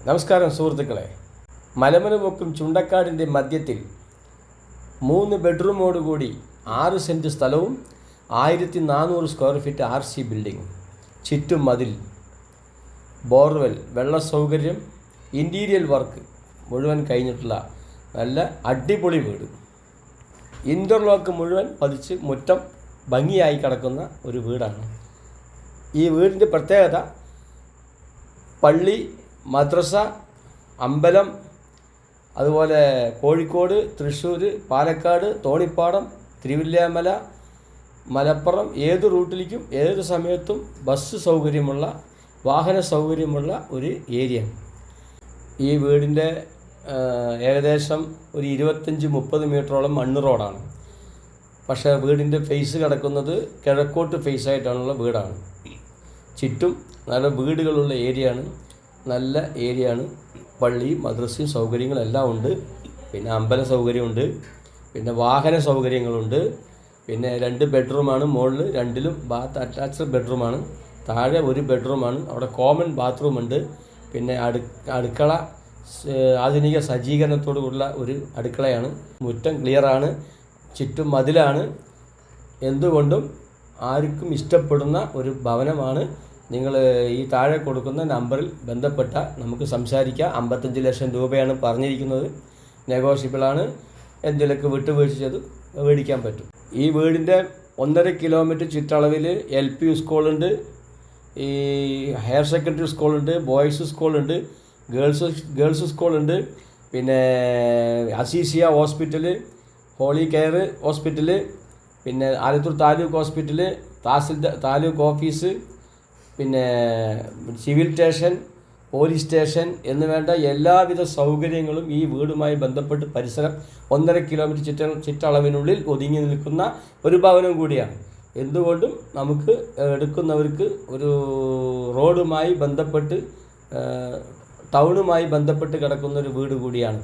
നമസ്കാരം സുഹൃത്തുക്കളെ. മലമലമുക്കും ചുണ്ടക്കാടിൻ്റെ മധ്യത്തിൽ 3 ബെഡ്റൂമോടുകൂടി 6 സെൻറ്റ് സ്ഥലവും 1400 സ്ക്വയർ ഫീറ്റ് RC ബിൽഡിങ്ങും, ചുറ്റും മതിൽ, ബോർവെൽ, വെള്ള സൗകര്യം, ഇൻറ്റീരിയൽ വർക്ക് മുഴുവൻ കഴിഞ്ഞിട്ടുള്ള നല്ല അടിപൊളി വീട്. ഇൻ്റർലോക്ക് മുഴുവൻ പതിച്ച് മുറ്റം ഭംഗിയായി കിടക്കുന്ന ഒരു വീടാണ്. ഈ വീടിൻ്റെ പ്രത്യേകത പള്ളി, മദ്രസ, അമ്പലം, അതുപോലെ കോഴിക്കോട്, തൃശ്ശൂർ, പാലക്കാട്, തോണിപ്പാടം, തിരുവില്യാമല, മലപ്പുറം ഏത് റൂട്ടിലേക്കും ഏത് സമയത്തും ബസ് സൗകര്യമുള്ള, വാഹന സൗകര്യമുള്ള ഒരു ഏരിയ. ഈ വീടിൻ്റെ ഏകദേശം ഒരു 25-30 മീറ്ററോളം മണ്ണ് റോഡാണ്. പക്ഷേ വീടിൻ്റെ ഫേസ് കിടക്കുന്നത് കിഴക്കോട്ട് ഫേസായിട്ടാണുള്ള വീടാണ്. ചുറ്റും നല്ല വീടുകളുള്ള ഏരിയയാണ്, നല്ല ഏരിയയാണ്. പള്ളിയും മദ്രസയും സൗകര്യങ്ങളെല്ലാം ഉണ്ട്. പിന്നെ അമ്പല സൗകര്യമുണ്ട്, പിന്നെ വാഹന സൗകര്യങ്ങളുണ്ട്. പിന്നെ 2 ബെഡ്റൂമാണ്, മുകളിൽ 2ലും ബാത്ത് അറ്റാച്ച്ഡ് ബെഡ്റൂമാണ്, താഴെ 1 ബെഡ്റൂമാണ്. അവിടെ കോമൺ ബാത്റൂമുണ്ട്. പിന്നെ അടുക്കള ആധുനിക സജ്ജീകരണത്തോടുള്ള ഒരു അടുക്കളയാണ്. മുറ്റം ക്ലിയറാണ്, ചുറ്റും മതിലാണ്. എന്തുകൊണ്ടും ആർക്കും ഇഷ്ടപ്പെടുന്ന ഒരു ഭവനമാണ്. നിങ്ങൾ ഈ താഴെ കൊടുക്കുന്ന നമ്പറിൽ ബന്ധപ്പെട്ട നമുക്ക് സംസാരിക്കാം. 55 ലക്ഷം രൂപയാണ് പറഞ്ഞിരിക്കുന്നത്. നെഗോഷ്യബിളാണ്. എന്തെങ്കിലുമൊക്കെ വിട്ടുവീഴ്ച ചെയ്ത് മേടിക്കാൻ പറ്റും. ഈ വീടിൻ്റെ 1.5 കിലോമീറ്റർ ചുറ്റളവിൽ LP സ്കൂളുണ്ട്, ഈ ഹയർ സെക്കൻഡറി സ്കൂളുണ്ട്, ബോയ്സ് സ്കൂളുണ്ട്, ഗേൾസ് സ്കൂളുണ്ട്. പിന്നെ Aziziya hospital, holy care hospital, പിന്നെ ആലത്തൂർ താലൂക്ക് ഹോസ്പിറ്റല്, താലൂക്ക് ഓഫീസ്, പിന്നെ സിവിൽ സ്റ്റേഷൻ, പോലീസ് സ്റ്റേഷൻ എന്ന് വേണ്ട എല്ലാവിധ സൗകര്യങ്ങളും ഈ വീടുമായി ബന്ധപ്പെട്ട് പരിസരം 1.5 കിലോമീറ്റർ ചുറ്റളവിനുള്ളിൽ ഒതുങ്ങി നിൽക്കുന്ന ഒരു ഭവനം കൂടിയാണ്. എന്തുകൊണ്ടും നമുക്ക് എടുക്കുന്നവർക്ക് ഒരു റോഡുമായി ബന്ധപ്പെട്ട് ടൗണുമായി ബന്ധപ്പെട്ട് കിടക്കുന്ന ഒരു വീട് കൂടിയാണ്.